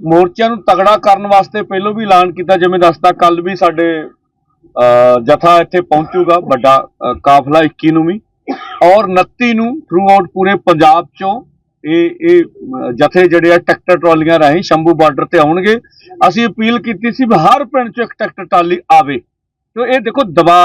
मोर्चों तगड़ा करने वास्ते पहलों भी ऐलान किया, जिवें दसदा कल भी साडे जथा इत्थे पहुंचूगा बड़ा काफला 21 नूं भी और 29 नूं थ्रू आउट पूरे पंजाब चों ये जथे जिहड़े ट्रैक्टर ट्रॉलियां राहीं शंभू बार्डर ते आउणगे। असीं अपील कीती सी भी हर पिंड चों एक ट्रैक्टर ट्राली आवे। तो ये देखो दबा,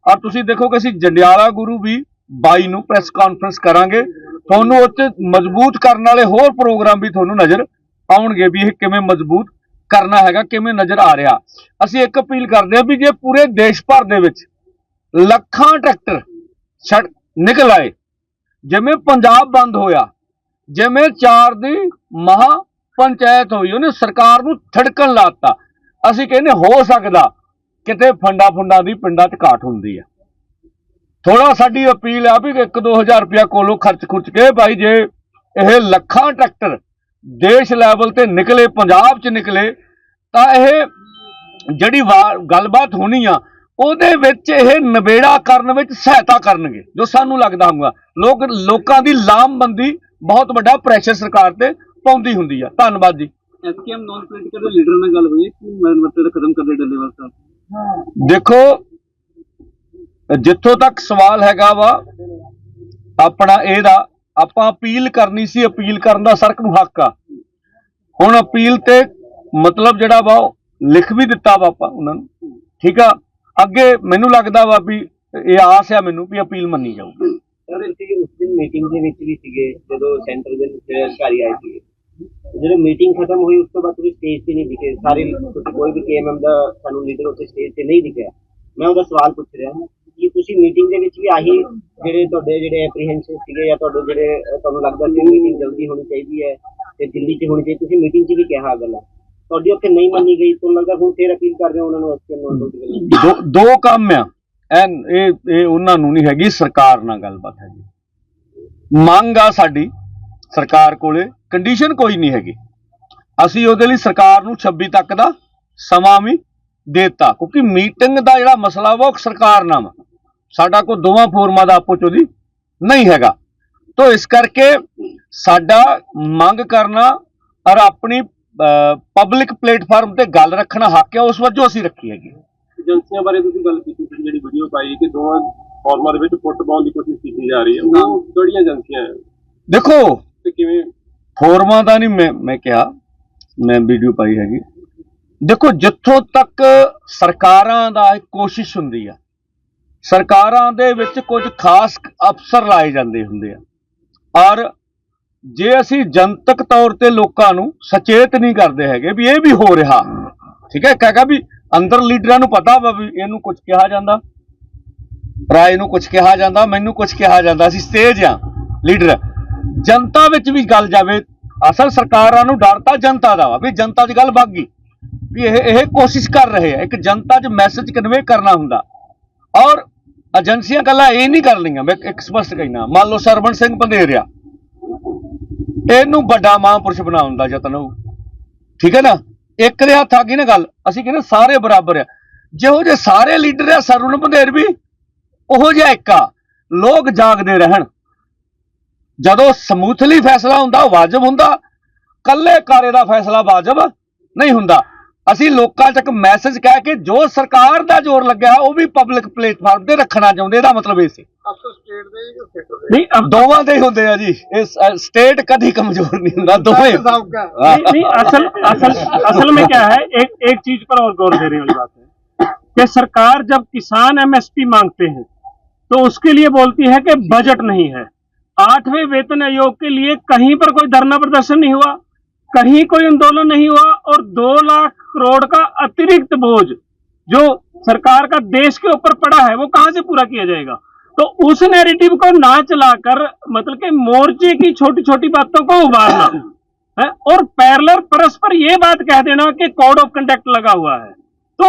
और तुसीं देखो कि असीं जंडियाला गुरु भी 22 नूं प्रैस कॉन्फ्रेंस करांगे, तुहानूं उत्ते मजबूत करने वाले होर प्रोग्राम भी तुहानूं नज़र आउणगे भी ये किवें मजबूत करना हैगा, किवें नज़र आ रहा। असीं एक अपील करदे हां भी जे पूरे देश भर दे विच ਲੱਖਾਂ ट्रैक्टर निकल आए, जिवें पंजाब बंद होया, जिवें 4 दी महा पंचायत हुई, उन्हें सरकार नूं थड़कन लाता। असीं कहने हो सकदा किते फंडा फुंडा दी पिंडां च घाट हुंदी है। थोड़ा साडी अपील आ भी 1-2 हज़ार रुपया कोलों खर्च खुर्च के भाई जे यह ਲੱਖਾਂ ट्रैक्टर देश लैवल ते निकले, पंजाब च निकले, तां यह जिहड़ी गलबात होनी आ ਉਹਦੇ ਵਿੱਚ ਇਹ ਨਵੇੜਾ ਕਰਨ ਵਿੱਚ ਸਹਾਇਤਾ ਕਰਨਗੇ, जो सानू लगदा होगा लोकां दी लामबंदी बहुत ਵੱਡਾ ਪ੍ਰੈਸ਼ਰ ਸਰਕਾਰ ਤੇ ਪਾਉਂਦੀ ਹੁੰਦੀ ਆ। ਧੰਨਵਾਦ ਜੀ। ਐਸਕੇਐਮ ਨੌਨ ਪੋਲੀਟੀਕਲ ਦੇ ਲੀਡਰ ਨਾਲ ਗੱਲ ਹੋਈ ਕਿ ਮਤਲਬ ਖਤਮ ਕਰਦੇ ਡੱਲੇਵਾਲ ਸਾਹਿਬ। देखो जिੱਥੋਂ तक सवाल हैगा वा अपना ਇਹਦਾ ਆਪਾਂ अपील करनी सी, अपील ਕਰਨ ਦਾ ਸਰਕ ਨੂੰ ਹੱਕ ਆ। ਹੁਣ अपील ਤੇ मतलब ਜਿਹੜਾ ਵਾ ਲਿਖ ਵੀ ਦਿੱਤਾ ਵਾ ਆਪਾਂ ਉਹਨਾਂ ਨੂੰ, ਠੀਕ ਆ। ਅੱਗੇ ਮੈਨੂੰ ਲੱਗਦਾ ਵਾ ਵੀ ਇਹ ਆਸ ਆ ਮੈਨੂੰ ਵੀ ਅਪੀਲ ਮੰਨੀ ਜਾਊਗੀ। ਸਰ ਅਸੀਂ ਉਸ ਦਿਨ ਮੀਟਿੰਗ ਦੇ ਵਿੱਚ ਵੀ ਸੀਗੇ ਜਦੋਂ ਸੈਂਟਰ ਦੇ ਅਧਿਕਾਰੀ ਆਏ ਸੀ, ਜਦੋਂ ਮੀਟਿੰਗ ਖਤਮ ਹੋਈ ਉਸ ਤੋਂ ਬਾਅਦ ਤੁਸੀਂ ਸਟੇਜ ਤੇ ਨਹੀਂ ਦਿਖੇ ਸਾਰੇ, ਕੋਈ ਵੀ ਕੇਐਮਐਮ ਦਾ ਸਾਨੂੰ ਲੀਡਰ ਉੱਥੇ ਸਟੇਜ ਤੇ ਨਹੀਂ ਦਿਖਿਆ। ਮੈਂ ਉਹਦਾ ਸਵਾਲ ਪੁੱਛ ਰਿਹਾ ਕਿ ਤੁਸੀਂ ਮੀਟਿੰਗ ਦੇ ਵਿੱਚ ਵੀ ਆਹੀ ਜਿਹੜੇ ਤੁਹਾਡੇ ਜਿਹੜੇ ਐਪਰੀਹੈਂਸ਼ਨ ਸੀਗੇ ਜਾਂ ਤੁਹਾਡੇ ਜਿਹੜੇ ਤੁਹਾਨੂੰ ਲੱਗਦਾ ਸੀ ਮੀਟਿੰਗ ਜਲਦੀ ਹੋਣੀ ਚਾਹੀਦੀ ਹੈ ਤੇ ਦਿੱਲੀ 'ਚ ਹੋਣੀ ਚਾਹੀਦੀ, ਤੁਸੀਂ ਮੀਟਿੰਗ 'ਚ ਵੀ ਕਿਹਾ ਗੱਲਾਂ ਤੁਹਾਡੀ ਉੱਥੇ ਨਹੀਂ ਮੰਨੀ ਗਈ, ਤੁਹਾਨੂੰ ਲੱਗਦਾ ਹੁਣ ਫੇਰ ਅਪੀਲ ਕਰਦੇ ਹੋ ਉਹਨਾਂ ਨੂੰ? ਦੋ ਕੰਮ ਆ, ਇਹ ਉਹਨਾਂ ਨੂੰ ਨਹੀਂ ਹੈਗੀ, ਸਰਕਾਰ ਨਾਲ ਗੱਲਬਾਤ ਹੈਗੀ। ਮੰਗ ਆ ਸਾਡੀ ਸਰਕਾਰ ਕੋਲੇ, ਕੰਡੀਸ਼ਨ ਕੋਈ ਨਹੀਂ ਹੈਗੀ। ਅਸੀਂ ਉਹਦੇ ਲਈ ਸਰਕਾਰ ਨੂੰ 26 ਤੱਕ ਦਾ ਸਮਾਂ ਵੀ ਦੇਤਾ, ਕਿਉਂਕਿ ਮੀਟਿੰਗ ਦਾ ਜਿਹੜਾ ਮਸਲਾ ਵਾ ਉਹ ਸਰਕਾਰ ਨਾਲ ਵਾ, ਸਾਡਾ ਕੋਈ ਦੋਵਾਂ ਫੋਰਮਾਂ ਦਾ ਆਪੋ ਚ ਨਹੀਂ ਹੈਗਾ। तो इस करके साडा मंग करना और अपनी पब्लिक प्लेटफार्म ते गल रखना हक है, उस वजह असीं रखी हैगी। एजेंसियां बारे तुसीं गल कीती सी, जिहड़ी वीडियो पाई कि दोवां फॉर्मां दे विच फुट पाउण दी कोशिश कीती जा रही है, वो किहड़ियां एजेंसियां है? देखो ते किवें फॉर्मां दा नहीं मैं कहा, मैं वीडियो पाई हैगी। देखो जिथों तक सरकारां दा कोशिश हुंदी है, सरकारां दे विच कुछ खास अफसर लाए जांदे हुंदे आ, और जे असी जनतक तौर ते लोकां नूं सचेत नहीं करते हैगे भी ये भी हो रहा, ठीक है, कहेगा भी अंदर लीडरां नूं पता वा भी इहनूं कुछ कहा जांदा, राय नूं कुछ कहा जांदा, मैनूं कुछ कहा जांदा, असीं तेज आ लीडर, जनता विच भी गल जावे। असल सरकारां नूं डर तां जनता दा वा भी जनता च गल वग गई भी ये कोशिश कर रहे हैं, एक जनता च मैसेज कन्वे करना हुंदा। और एजेंसियां गल्लां ये नहीं कर लियां, मैं एक स्पष्ट कहना, मान लो सरवण सिंह पंधेरिया इहनूं वड्डा महापुरुष बनाउण दा यतन हो, ठीक है ना, एक दे हत्थ आ गई ना गल, असीं कहने सारे बराबर आ, जिहो जे सारे लीडर आ सरवण पंधेर भी उहो जिहा एक आ, लोग जागदे रहण, जदों समूथली फैसला हुंदा वाजिब हुंदा, कल्ले कारे दा फैसला वाजिब नहीं हुंदा। असीं लोकां तक मैसेज कह के जो सरकार दा जोर लग्या वो भी पब्लिक प्लेटफार्म ते रखना चाहुंदे, इहदा मतलब इह सी नहीं दोवां दे ही हुंदे आ जी, स्टेट कदी कमजोर नहीं हुंदा, दोवें नहीं। असल में क्या है, एक चीज पर और गौर देने वाली बात है कि सरकार जब किसान एमएसपी मांगते हैं तो उसके लिए बोलती है कि बजट नहीं है। 8वें वेतन आयोग के लिए कहीं पर कोई धरना प्रदर्शन नहीं हुआ, कहीं कोई आंदोलन नहीं हुआ, और 2 लाख करोड़ का अतिरिक्त बोझ जो सरकार का देश के ऊपर पड़ा है वो कहां से पूरा किया जाएगा? तो उस नैरेटिव को ना चलाकर मतलब कि मोर्चे की छोटी छोटी बातों को उबारना है और पैरेलल परस्पर ये बात कह देना कि कोड ऑफ कंडक्ट लगा हुआ है, तो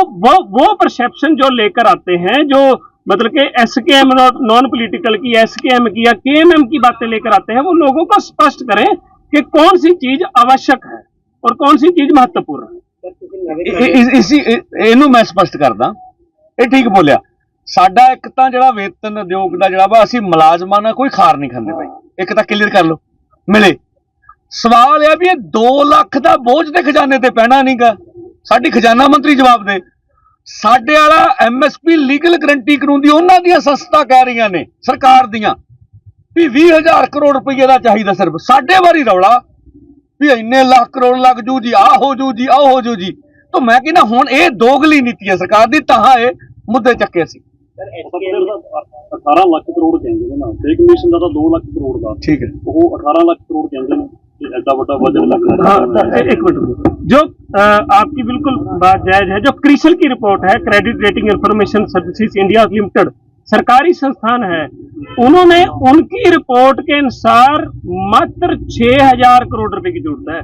वो परसेप्शन जो लेकर आते हैं, जो मतलब कि एसकेएम नॉन पॉलिटिकल की, एसकेएम की या केएमएम की बातें लेकर आते हैं, वो लोगों को स्पष्ट करें कि कौन सी चीज आवश्यक है और कौन सी चीज महत्वपूर्ण है। इसी इहनूं मैं स्पष्ट करदा, ये ठीक बोलिया। साडा एक तां जिहड़ा वेतन उद्योग दा जिहड़ा वा असीं मुलाजमां नाल कोई खार नहीं खांदे भाई, एक तां क्लीयर कर लो मिले। सवाल है भी ये 2 ਲੱਖ ਦਾ ਬੋਝ ਤੇ ਖਜ਼ਾਨੇ ਤੇ ਪੈਣਾ ਨਹੀਂਗਾ। ਸਾਡੀ ਖਜ਼ਾਨਾ ਮੰਤਰੀ ਜਵਾਬ ਦੇ। ਸਾਡੇ ਵਾਲਾ MSP ਲੀਗਲ ਗਰੰਟੀ ਕਾਨੂੰਨ ਦੀ ਉਹਨਾਂ ਦੀਆਂ ਸੰਸਥਾ ਕਹਿ ਰਹੀਆਂ ਨੇ ਸਰਕਾਰ ਦੀਆਂ ਵੀ 20,000 ਕਰੋੜ ਰੁਪਏ ਦਾ ਚਾਹੀਦਾ ਸਿਰਫ। ਸਾਡੇ ਵਾਰੀ ਰੌਲਾ ਵੀ ਇੰਨੇ ਲੱਖ ਕਰੋੜ ਲੱਗ ਜੂ ਜੀ, ਆ ਹੋ ਜੂ ਜੀ, ਆ ਹੋ ਜੂ ਜੀ। ਤਾਂ ਮੈਂ ਕਹਿੰਦਾ ਹੁਣ ਇਹ ਦੋਗਲੀ ਨੀਤੀ ਹੈ ਸਰਕਾਰ ਦੀ, ਤਾਂ ਇਹ ਮੁੱਦੇ ਚੱਕੇ ਸੀ। ਸਰ SKM 18 ਲੱਖ ਕਰੋੜ ਕਹਿੰਦੇ ਨੇ ਨਾ, ਤੇ ਕਮਿਸ਼ਨ ਦਾ ਤਾਂ 2 ਲੱਖ ਕਰੋੜ ਦਾ, ਠੀਕ ਹੈ, ਉਹ 18 ਲੱਖ ਕਰੋੜ ਕਹਿੰਦੇ ਨੇ ਕਿ ਐਡਾ ਵੱਡਾ ਬਜਟ ਲੱਗਦਾ। हाँ तो एक मिनट, जो आपकी बिल्कुल बात जायज है। जो क्रिसल की रिपोर्ट है, credit rating information services India limited सरकारी संस्थान है, उन्होंने उनकी रिपोर्ट के अनुसार मात्र 6,000 करोड़ रुपए की जरूरत है,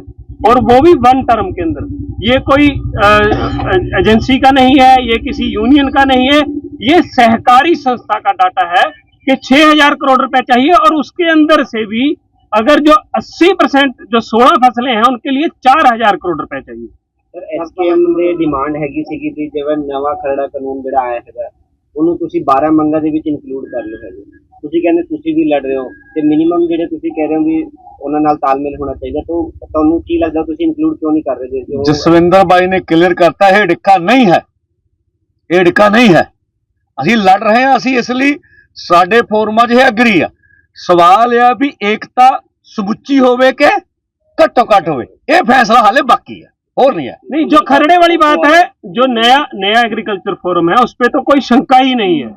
और वो भी 1 टर्म के अंदर। ये कोई एजेंसी का नहीं है, ये किसी यूनियन का नहीं है, ये सहकारी संस्था का डाटा है कि 6,000 करोड़ रुपए चाहिए, और उसके अंदर से भी अगर जो 80% जो 16 फसलें हैं उनके लिए 4,000 करोड़ रुपए चाहिए। ਸਰ SKM ਦੀ ਡਿਮਾਂਡ ਹੈਗੀ ਸੀਗੀ ਵੀ ਜਿਵੇਂ ਨਵਾਂ ਖਰੜਾ ਕਾਨੂੰਨ ਜਿਹੜਾ ਆਇਆ ਹੈਗਾ ਉਹਨੂੰ ਤੁਸੀਂ 12 ਮੰਗਾਂ ਦੇ ਵਿੱਚ ਇਨਕਲੂਡ ਕਰ ਲਓ ਹੈਗੇ। ਤੁਸੀਂ ਕਹਿੰਦੇ ਤੁਸੀਂ ਵੀ ਲੜ ਰਹੇ ਹੋ ਤੇ ਮਿਨੀਮਮ ਜਿਹੜੇ ਤੁਸੀਂ ਕਹਿ ਰਹੇ ਹੋ ਵੀ ਉਹਨਾਂ ਨਾਲ ਤਾਲਮੇਲ ਹੋਣਾ ਚਾਹੀਦਾ, ਤਾਂ ਤੁਹਾਨੂੰ ਕੀ ਲੱਗਦਾ ਤੁਸੀਂ ਇਨਕਲੂਡ ਕਿਉਂ ਨਹੀਂ ਕਰ ਰਹੇ? ਜਸਵਿੰਦਰ ਬਾਈ ਨੇ ਕਲੀਅਰ ਕਰਤਾ ਹੈ ਡਿੱਕਾ ਨਹੀਂ ਹੈ, ਇਹ ਡਿੱਕਾ ਨਹੀਂ ਹੈ। ਅਸੀਂ ਲੜ ਰਹੇ ਹਾਂ, ਅਸੀਂ ਇਸ ਲਈ ਸਾਡੇ ਫੋਰਮਾਂ 'ਚ ਇਹ ਅਗਰੀ ਆ। ਸਵਾਲ ਇਹ ਆ ਵੀ ਏਕਤਾ ਸਮੁੱਚੀ ਹੋਵੇ ਕਿ ਘੱਟੋ ਘੱਟ ਹੋਵੇ, ਇਹ ਫੈਸਲਾ ਹਾਲੇ ਬਾਕੀ है और नहीं है। नहीं, जो खरड़े वाली बात है, जो नया एग्रीकल्चर फोरम है उस पर तो कोई शंका ही नहीं है,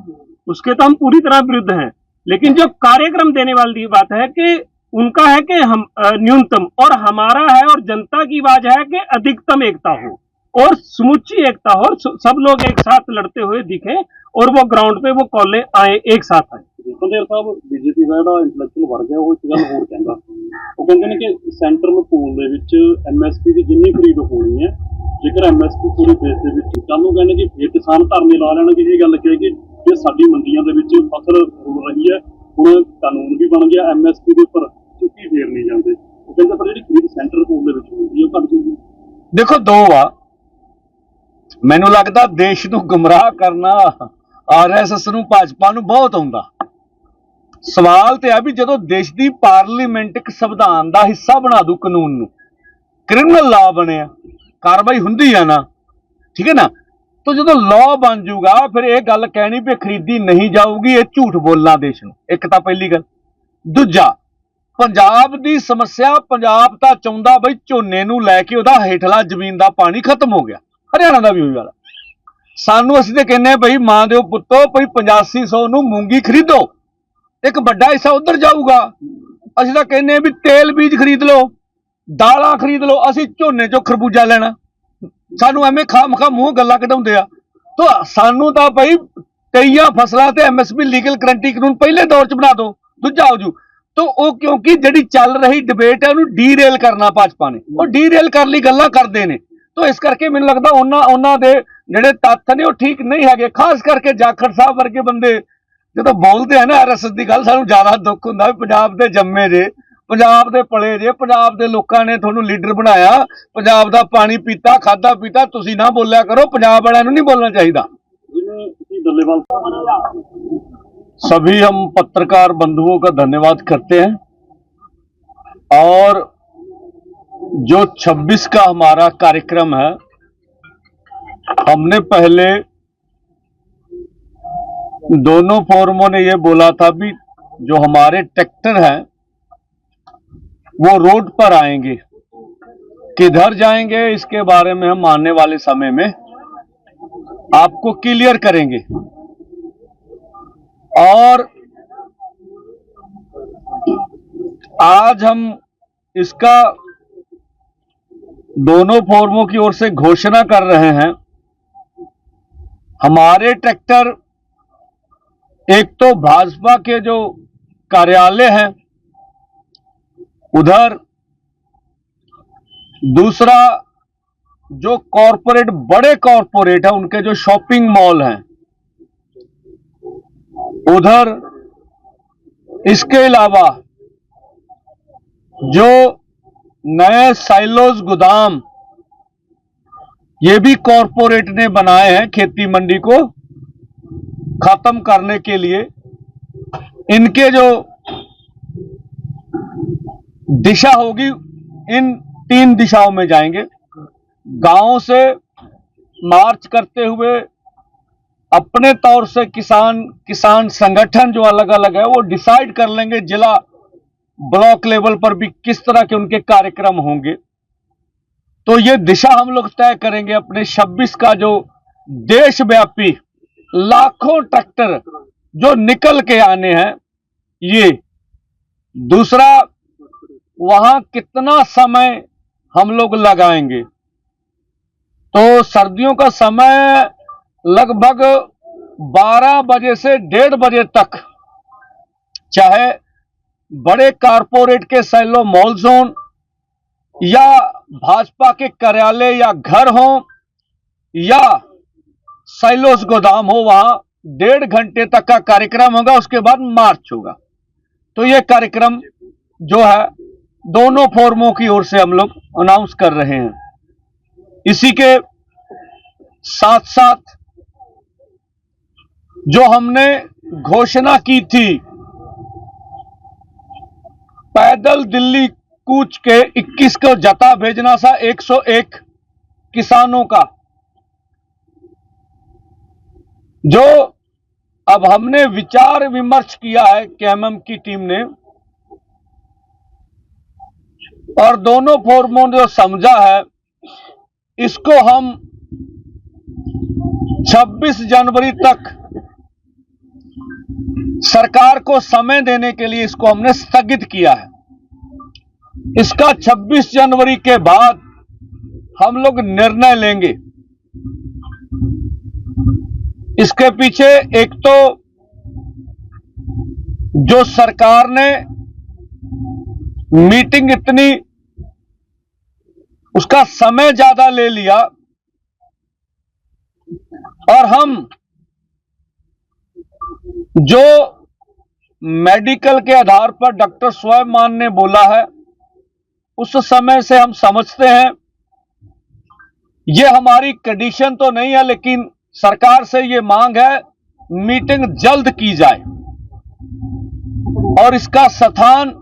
उसके तो हम पूरी तरह विरुद्ध हैं। लेकिन जो कार्यक्रम देने वाली बात है कि उनका है कि हम न्यूनतम, और हमारा है और जनता की आवाज है कि अधिकतम एकता हो और समूची एकता हो, सब लोग एक साथ लड़ते हुए दिखे और वो ग्राउंड पे वो कॉलें आए, एक साथ आए। ਸੁਖਦੇਵ ਸਾਹਿਬ BJP ਦਾ ਜਿਹੜਾ ਇੰਟੈਲੈਕਚੁਅਲ ਵਰਗ ਹੈ ਉਹ ਇੱਕ ਗੱਲ ਹੋਰ ਕਹਿੰਦਾ, ਉਹ ਕਹਿੰਦੇ ਨੇ ਕਿ ਸੈਂਟਰਲ ਪੂਲ ਦੇ ਵਿੱਚ MSP ਦੀ ਜਿੰਨੀ ਖਰੀਦ ਹੋਣੀ ਹੈ, ਜੇਕਰ MSP ਪੂਰੇ ਦੇਸ਼ ਦੇ ਵਿੱਚ, ਕੱਲ੍ਹ ਨੂੰ ਕਹਿੰਦੇ ਕਿ ਫਿਰ ਕਿਸਾਨ ਧਰਨੇ ਲਾ ਲੈਣਗੇ। ਇਹ ਗੱਲ ਕਹੇ ਕਿ ਜੇ ਸਾਡੀ ਮੰਡੀਆਂ ਦੇ ਵਿੱਚ ਫਸਲ ਰੁਲ ਰਹੀ ਹੈ, ਹੁਣ ਕਾਨੂੰਨ ਵੀ ਬਣ ਗਿਆ MSP ਦੇ ਉੱਪਰ ਚੁੱਕੀ ਫੇਰ ਨਹੀਂ ਜਾਂਦੇ। ਉਹ ਕਹਿੰਦੇ ਪਰ ਜਿਹੜੀ ਖਰੀਦ ਸੈਂਟਰਲ ਪੂਲ ਦੇ ਵਿੱਚ ਹੁੰਦੀ ਹੈ ਉਹ ਘੱਟ ਜੂਗੀ। ਦੇਖੋ ਦੋ ਆ, ਮੈਨੂੰ ਲੱਗਦਾ ਦੇਸ਼ ਨੂੰ ਗੁੰਮਰਾਹ ਕਰਨਾ RSS ਨੂੰ ਭਾਜਪਾ ਨੂੰ ਬਹੁਤ ਆਉਂਦਾ। ਸਵਾਲ ਤੇ ਆ ਵੀ ਜਦੋਂ ਦੇਸ਼ ਦੀ ਪਾਰਲੀਮੈਂਟ ਇੱਕ ਸੰਵਿਧਾਨ ਦਾ ਹਿੱਸਾ ਬਣਾ ਦੂ ਕਾਨੂੰਨ ਨੂੰ, ਕ੍ਰਿਮੀਨਲ ਲਾਅ ਬਣਿਆ, ਕਾਰਵਾਈ ਹੁੰਦੀ ਆ ਨਾ, ਠੀਕ ਹੈ ਨਾ, ਤਾਂ ਜਦੋਂ ਲਾਅ ਬਣ ਜੂਗਾ ਫਿਰ ਇਹ ਗੱਲ ਕਹਿਣੀ ਵੀ ਖਰੀਦੀ ਨਹੀਂ ਜਾਊਗੀ, ਇਹ ਝੂਠ ਬੋਲਣਾ ਦੇਸ਼ ਨੂੰ। ਇੱਕ ਤਾਂ ਪਹਿਲੀ ਗੱਲ। ਦੂਜਾ, ਪੰਜਾਬ ਦੀ ਸਮੱਸਿਆ, ਪੰਜਾਬ ਤਾਂ ਚਾਹੁੰਦਾ ਬਈ ਝੋਨੇ ਨੂੰ ਲੈ ਕੇ ਉਹਦਾ ਹੇਠਲਾ ਜ਼ਮੀਨ ਦਾ ਪਾਣੀ ਖਤਮ ਹੋ ਗਿਆ, ਹਰਿਆਣਾ ਦਾ ਵੀ ਹੋਈ ਵਾਲਾ। ਸਾਨੂੰ ਅਸੀਂ ਤੇ ਕਹਿੰਦੇ ਬਈ ਮਾਂ ਦਿਓ ਪੁੱਤੋ ਬਈ 8500 ਨੂੰ ਮੂੰਗੀ ਖਰੀਦੋ, ਇੱਕ ਵੱਡਾ ਹਿੱਸਾ ਉਧਰ ਜਾਊਗਾ। ਅਸੀਂ ਤਾਂ ਕਹਿੰਦੇ ਵੀ ਤੇਲ ਬੀਜ ਖਰੀਦ ਲਓ, ਦਾਲਾਂ ਖਰੀਦ ਲਓ, ਅਸੀਂ ਝੋਨੇ ਚੋਂ ਖਰਬੂਜਾ ਲੈਣਾ। ਸਾਨੂੰ ਐਵੇਂ ਖਾਮਖਾ ਮੂੰਹ ਗੱਲਾਂ ਕਢਾਉਂਦੇ ਆ। ਤਾਂ ਸਾਨੂੰ ਤਾਂ ਭਾਈ ਕਈਆਂ ਫਸਲਾਂ ਤੇ MSP ਲੀਗਲ ਗਰੰਟੀ ਕਾਨੂੰਨ ਪਹਿਲੇ ਦੌਰ 'ਚ ਬਣਾ ਦਿਓ, ਦੂਜਾ ਹੋ ਜੂ। ਤਾਂ ਉਹ ਕਿਉਂਕਿ ਜਿਹੜੀ ਚੱਲ ਰਹੀ ਡਿਬੇਟ ਹੈ ਉਹਨੂੰ ਡੀਰੇਲ ਕਰਨਾ ਭਾਜਪਾ ਨੇ, ਉਹ ਡੀਰੇਲ ਕਰਨ ਲਈ ਗੱਲਾਂ ਕਰਦੇ ਨੇ। ਤਾਂ ਇਸ ਕਰਕੇ ਮੈਨੂੰ ਲੱਗਦਾ ਉਹਨਾਂ ਦੇ ਜਿਹੜੇ ਤੱਥ ਨੇ ਉਹ ਠੀਕ ਨਹੀਂ ਹੈਗੇ। ਖਾਸ ਕਰਕੇ ਜਾਖੜ ਸਾਹਿਬ ਵਰਗੇ ਬੰਦੇ ਜਦੋਂ ਬੋਲਦੇ ਆ ਨਾ RSS ਦੀ ਗੱਲ, ਸਾਨੂੰ ਜ਼ਿਆਦਾ ਦੁੱਖ ਹੁੰਦਾ ਵੀ ਪੰਜਾਬ ਦੇ ਜੰਮੇ ਜੇ, ਪੰਜਾਬ ਦੇ ਪਲੇ ਜੇ, ਪੰਜਾਬ ਦੇ ਲੋਕਾਂ ਨੇ ਤੁਹਾਨੂੰ ਲੀਡਰ ਬਣਾਇਆ, ਪੰਜਾਬ ਦਾ ਪਾਣੀ ਪੀਤਾ, ਖਾਦਾ ਪੀਤਾ, ਤੁਸੀਂ ਨਾ ਬੋਲਿਆ ਕਰੋ। ਪੰਜਾਬ ਵਾਲਿਆਂ ਨੂੰ ਨਹੀਂ ਬੋਲਣਾ ਚਾਹੀਦਾ। ਜਿਵੇਂ ਤੁਸੀਂ ਡੱਲੇਵਾਲ सभी हम पत्रकार बंधुओं का धन्यवाद करते हैं और जो 26 का हमारा कार्यक्रम है, हमने पहले दोनों फोरमों ने ये बोला था भी जो हमारे ट्रैक्टर हैं वो रोड पर आएंगे, किधर जाएंगे इसके बारे में हम आने वाले समय में आपको क्लियर करेंगे। और आज हम इसका दोनों फोरमों की ओर से घोषणा कर रहे हैं। हमारे ट्रैक्टर एक तो भाजपा के जो कार्यालय हैं उधर, दूसरा जो कॉरपोरेट, बड़े कॉरपोरेट है उनके जो शॉपिंग मॉल हैं उधर, इसके अलावा जो नए साइलोज गोदाम ये भी कॉरपोरेट ने बनाए हैं खेती मंडी को खत्म करने के लिए। इनके जो दिशा होगी इन 3 दिशाओं में जाएंगे। गांवों से मार्च करते हुए अपने तौर से किसान संगठन जो अलग अलग है वो डिसाइड कर लेंगे जिला ब्लॉक लेवल पर भी किस तरह के उनके कार्यक्रम होंगे। तो ये दिशा हम लोग तय करेंगे अपने 26 का जो देशव्यापी लाखों ट्रैक्टर जो निकल के आने हैं। ये दूसरा, वहां कितना समय हम लोग लगाएंगे। तो सर्दियों का समय लगभग 12 बजे से 1:30 बजे तक, चाहे बड़े कारपोरेट के सैलो मॉल जोन या भाजपा के कार्यालय या घर हो या सैलोस गोदाम हो, वहां 1.5 घंटे तक का कार्यक्रम होगा। उसके बाद मार्च होगा। तो यह कार्यक्रम जो है दोनों फोरमों की ओर से हम लोग अनाउंस कर रहे हैं। इसी के साथ साथ जो हमने घोषणा की थी पैदल दिल्ली कूच के 21 को जता भेजना था 101 किसानों का, जो अब हमने विचार विमर्श किया है केएमएम की टीम ने, और दोनों फोरमों ने जो समझा है इसको हम 26 जनवरी तक सरकार को समय देने के लिए इसको हमने स्थगित किया है। इसका 26 जनवरी के बाद हम लोग निर्णय लेंगे। इसके पीछे एक तो जो सरकार ने मीटिंग इतनी, उसका समय ज्यादा ले लिया, और हम जो मेडिकल के आधार पर डॉक्टर स्वयं ने बोला है उस समय से हम समझते हैं ये हमारी कंडीशन तो नहीं है, लेकिन सरकार से ये मांग है मीटिंग जल्द की जाए और इसका स्थान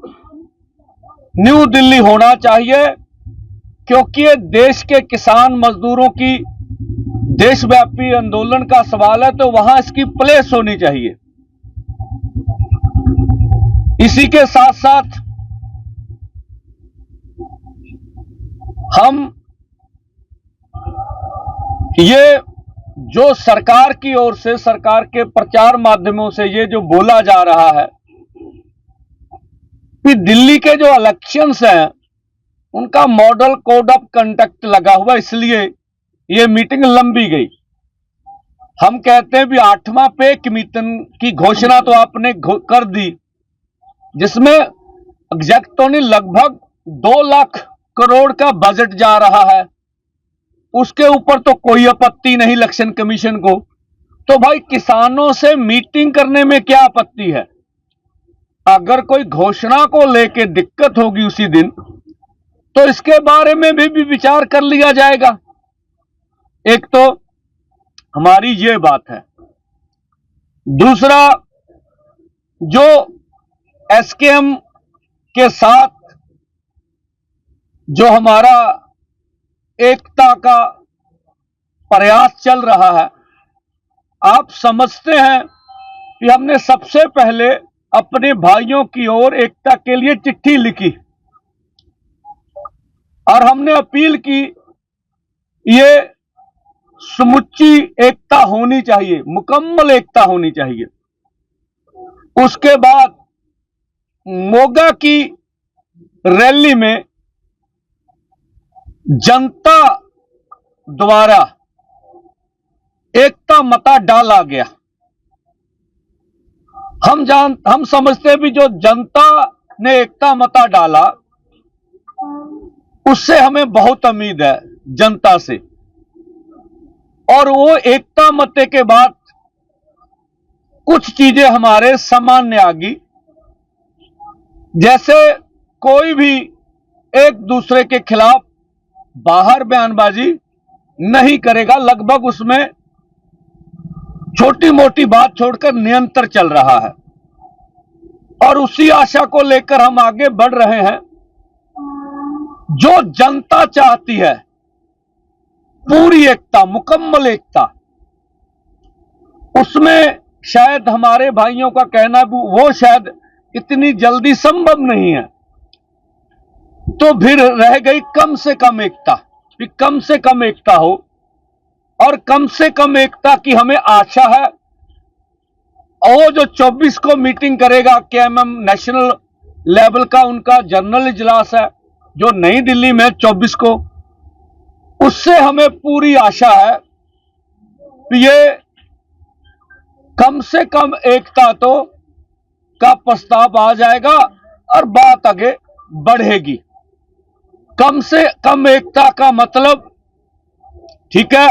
न्यू दिल्ली होना चाहिए, क्योंकि ये देश के किसान मजदूरों की देशव्यापी आंदोलन का सवाल है, तो वहां इसकी प्लेस होनी चाहिए। इसी के साथ साथ हम ये जो सरकार की ओर से, सरकार के प्रचार माध्यमों से ये जो बोला जा रहा है कि दिल्ली के जो इलेक्शंस हैं उनका मॉडल कोड ऑफ कंडक्ट लगा हुआ, इसलिए ये मीटिंग लंबी गई। हम कहते हैं भी 8वां पे कमीशन की घोषणा तो आपने कर दी, जिसमें एग्जैक्ट तो नहीं, लगभग 2 लाख करोड़ का बजट जा रहा है। उसके ऊपर तो कोई आपत्ति नहीं इलेक्शन कमीशन को, तो भाई किसानों से मीटिंग करने में क्या आपत्ति है। अगर कोई घोषणा को लेके दिक्कत होगी उसी दिन, तो इसके बारे में भी विचार कर लिया जाएगा। एक तो हमारी ये बात है। दूसरा, जो एसकेएम के साथ जो हमारा एकता का प्रयास चल रहा है, आप समझते हैं कि हमने सबसे पहले अपने भाइयों की ओर एकता के लिए चिट्ठी लिखी और हमने अपील की ये समुच्ची एकता होनी चाहिए, मुकम्मल एकता होनी चाहिए। उसके बाद मोगा की रैली में जनता द्वारा एकता मता डाला गया। हम समझते भी जो जनता ने एकता मता डाला उससे हमें बहुत उम्मीद है जनता से, और वो एकता मते के बाद कुछ चीजें हमारे सामान्य आ गई, जैसे कोई भी एक दूसरे के खिलाफ बाहर बयानबाजी नहीं करेगा। लगभग उसमें छोटी मोटी बात छोड़कर निरंतर चल रहा है, और उसी आशा को लेकर हम आगे बढ़ रहे हैं। जो जनता चाहती है, पूरी एकता, मुकम्मल एकता, उसमें शायद हमारे भाइयों का कहना भी वो शायद इतनी जल्दी संभव नहीं है। तो फिर रह गई कम से कम एकता, कि कम से कम एकता हो, और कम से कम एकता की हमें आशा है। और जो 24 को मीटिंग करेगा केएमएम नेशनल लेवल का, उनका जनरल इजलास है जो नई दिल्ली में 24 को, उससे हमें पूरी आशा है कि ये कम से कम एकता तो का प्रस्ताव आ जाएगा और बात आगे बढ़ेगी। कम से कम एकता का मतलब, ठीक है,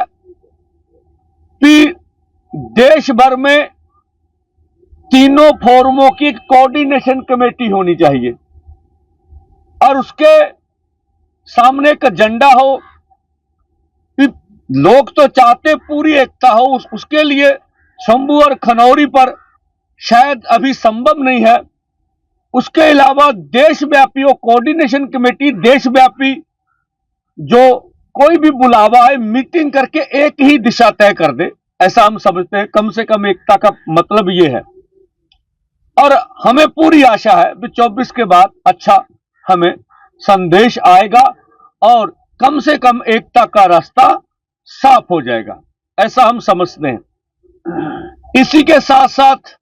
कि देश भर में तीनों फोरमों की कोऑर्डिनेशन कमेटी होनी चाहिए और उसके सामने एक एजेंडा हो कि लोग तो चाहते पूरी एकता हो, उसके लिए शंभू और खनौरी पर शायद अभी संभव नहीं है। उसके अलावा देशव्यापी कोऑर्डिनेशन कमेटी, देशव्यापी जो कोई भी बुलावा है, मीटिंग करके एक ही दिशा तय कर दे, ऐसा हम समझते हैं। कम से कम एकता का मतलब ये है और हमें पूरी आशा है कि 24 के बाद अच्छा हमें संदेश आएगा और कम से कम एकता का रास्ता साफ हो जाएगा, ऐसा हम समझते हैं। इसी के साथ साथ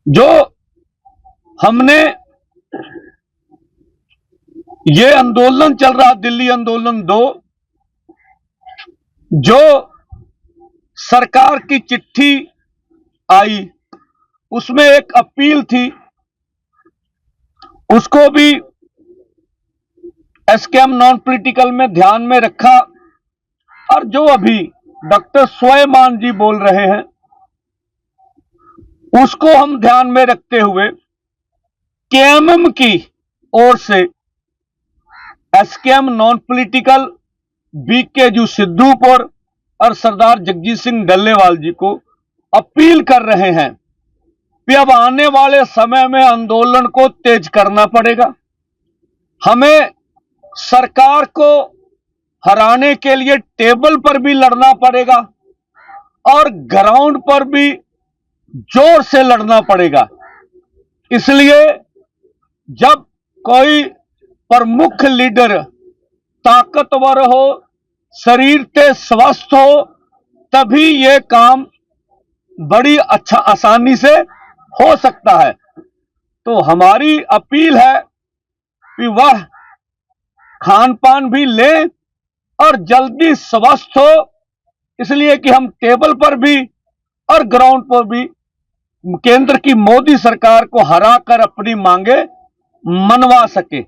जो हमने ये आंदोलन चल रहा, दिल्ली आंदोलन 2, जो सरकार की चिट्ठी आई उसमें एक अपील थी, उसको भी एसकेएम नॉन पॉलिटिकल में ध्यान में रखा और जो अभी डॉक्टर सुलेमान जी बोल रहे हैं उसको हम ध्यान में रखते हुए केएमएम की ओर से SKM non political BKU Sidhupur और सरदार जगजीत सिंह डल्लेवाल जी को अपील कर रहे हैं कि अब आने वाले समय में आंदोलन को तेज करना पड़ेगा। हमें सरकार को हराने के लिए टेबल पर भी लड़ना पड़ेगा और ग्राउंड पर भी जोर से लड़ना पड़ेगा। इसलिए जब कोई प्रमुख लीडर ताकतवर हो, शरीर से स्वस्थ हो, तभी ये काम बड़ी आसानी से हो सकता है। तो हमारी अपील है कि वह खान पान भी ले और जल्दी स्वस्थ हो, इसलिए कि हम टेबल पर भी और ग्राउंड पर भी केंद्र की मोदी सरकार को हराकर अपनी मांगे मनवा सके।